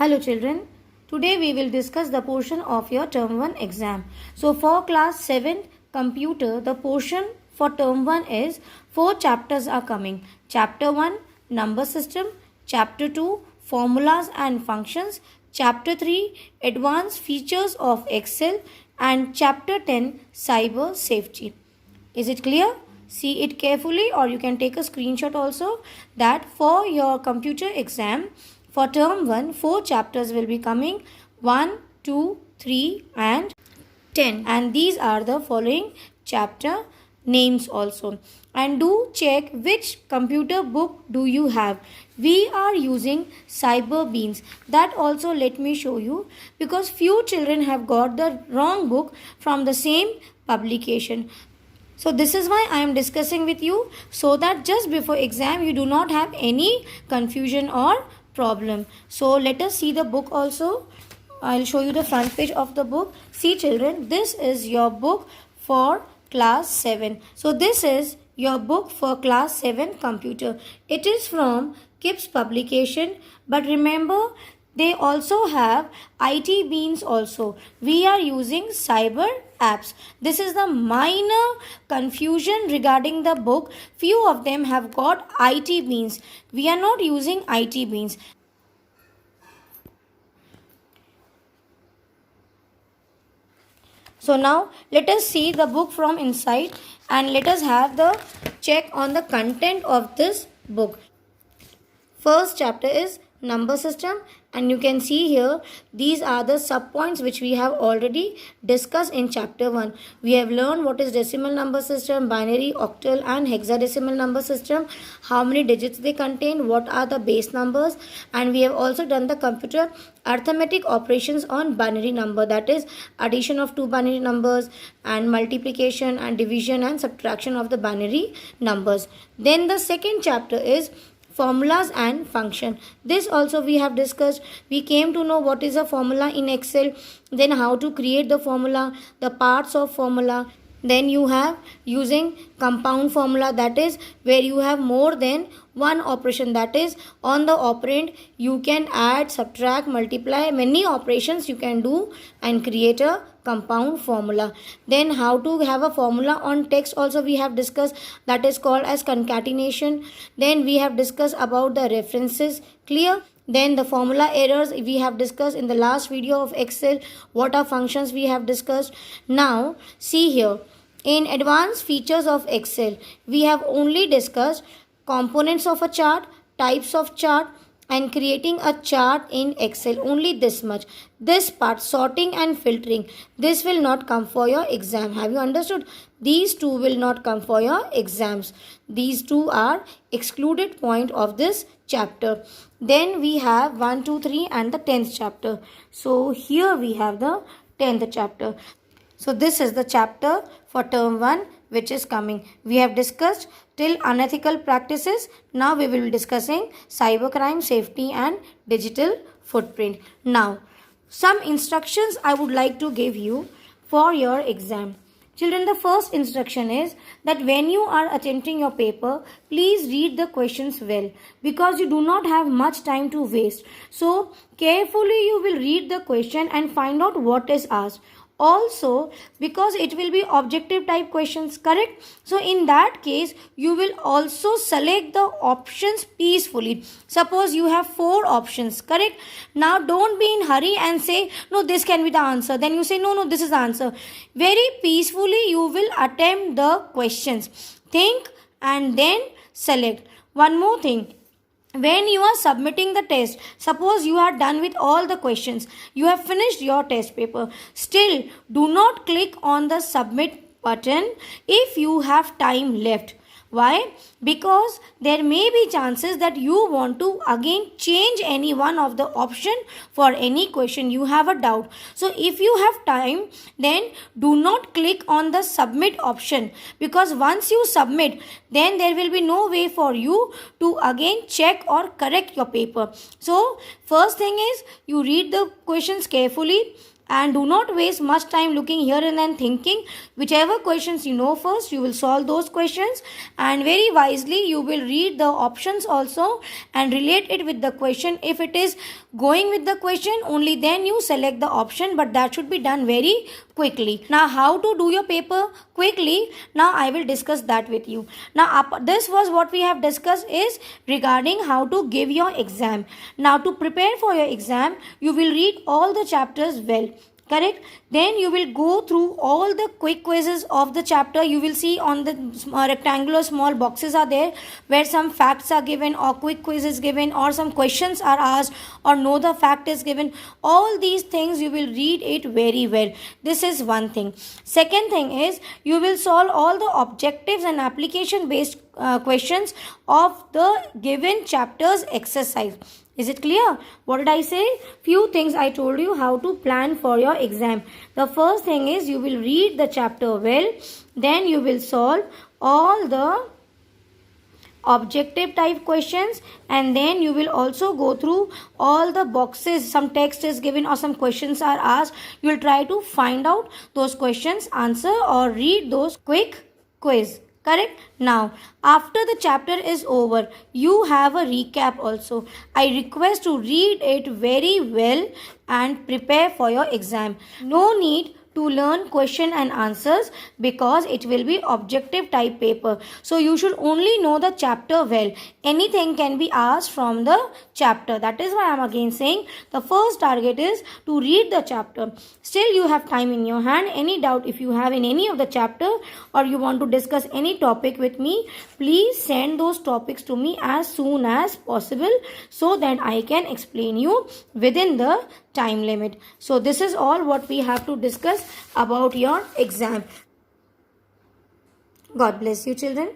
Hello children, today we will discuss the portion of your term 1 exam. So for class 7 computer, the portion for term 1 is 4 chapters are coming. Chapter 1 number system, chapter 2 formulas and functions, chapter 3 advanced features of Excel and chapter 10 cyber safety. Is it clear? See it carefully or you can take a screenshot also that for your computer exam for term 1, 4 chapters will be coming 1, 2, 3 and 10 and these are the following chapter names also. And do check which computer book do you have. We are using CyberBeans. That also let me show you because few children have got the wrong book from the same publication. So this is why I am discussing with you so that just before exam you do not have any confusion or problem. So let us see the book also. I'll show you the front page of the book. See children, this is your book for class 7. So this is your book for class 7 computer. It is from KIPS publication, but remember they also have IT Beans also. We are using Cyber Apps. This is the minor confusion regarding the book. Few of them have got IT Beans. We are not using IT Beans. So now let us see the book from inside and let us have the check on the content of this book. First chapter is number system and you can see here these are the sub points which we have already discussed in chapter 1. We have learned what is decimal number system, binary, octal and hexadecimal number system, how many digits they contain, what are the base numbers, and we have also done the computer arithmetic operations on binary number, that is addition of two binary numbers and multiplication and division and subtraction of the binary numbers. Then the second chapter is formulas and function. This also we have discussed. We came to know what is a formula in Excel, then how to create the formula, the parts of formula. Then you have using compound formula, that is where you have more than one operation, that is on the operand you can add, subtract, multiply, many operations you can do and create a compound formula. Then how to have a formula on text also we have discussed, that is called as concatenation. Then we have discussed about the references. Clear? Then the formula errors we have discussed in the last video of Excel. What are functions we have discussed. Now see here, in advanced features of Excel we have only discussed components of a chart, types of chart and creating a chart in Excel. Only this much. This part, sorting and filtering, this will not come for your exam. Have you understood? These two will not come for your exams. These two are excluded point of this chapter. Then we have 1, 2, 3 and the 10th chapter. So here we have the 10th chapter. So this is the chapter for term 1 which is coming. We have discussed till unethical practices. Now we will be discussing cybercrime, safety and digital footprint. Now some instructions I would like to give you for your exam. Children, the first instruction is that when you are attempting your paper, please read the questions well because you do not have much time to waste. So carefully you will read the question and find out what is asked. Also, because it will be objective type questions, correct? So in that case, you will also select the options peacefully. Suppose you have 4 options, correct? Now don't be in hurry and say, no, this can be the answer. Then you say, no, this is the answer. Very peacefully you will attempt the questions. Think and then select. One more thing. When you are submitting the test, suppose you are done with all the questions, you have finished your test paper, still do not click on the submit button if you have time left. Why? Because there may be chances that you want to again change any one of the option for any question you have a doubt. So if you have time, then do not click on the submit option because once you submit, then there will be no way for you to again check or correct your paper. So first thing is you read the questions carefully. And do not waste much time looking here and then thinking. Whichever questions you know first, you will solve those questions. And very wisely, you will read the options also and relate it with the question. If it is going with the question, only then you select the option, but that should be done very quickly. Now how to do your paper quickly, now I will discuss that with you. Now this was what we have discussed is regarding how to give your exam. Now to prepare for your exam, you will read all the chapters well. Correct? Then you will go through all the quick quizzes of the chapter. You will see on the rectangular small boxes are there where some facts are given or quick quiz is given or some questions are asked or know the fact is given. All these things you will read it very well. This is one thing. Second thing is you will solve all the objectives and application based questions of the given chapters exercise. Is it clear? What did I say? Few things I told you how to plan for your exam. The first thing is you will read the chapter well. Then you will solve all the objective type questions, and then you will also go through all the boxes. Some text is given or some questions are asked. You will try to find out those questions, answer or read those quick quiz. Correct? Now, after the chapter is over, you have a recap also. I request to read it very well and prepare for your exam. No need to learn question and answers because it will be objective type paper. So you should only know the chapter well. Anything can be asked from the chapter. That is why I am again saying the first target is to read the chapter. Still you have time in your hand. Any doubt if you have in any of the chapter or you want to discuss any topic with me, please send those topics to me as soon as possible so that I can explain you within the time limit. So this is all what we have to discuss about your exam. God bless you, children.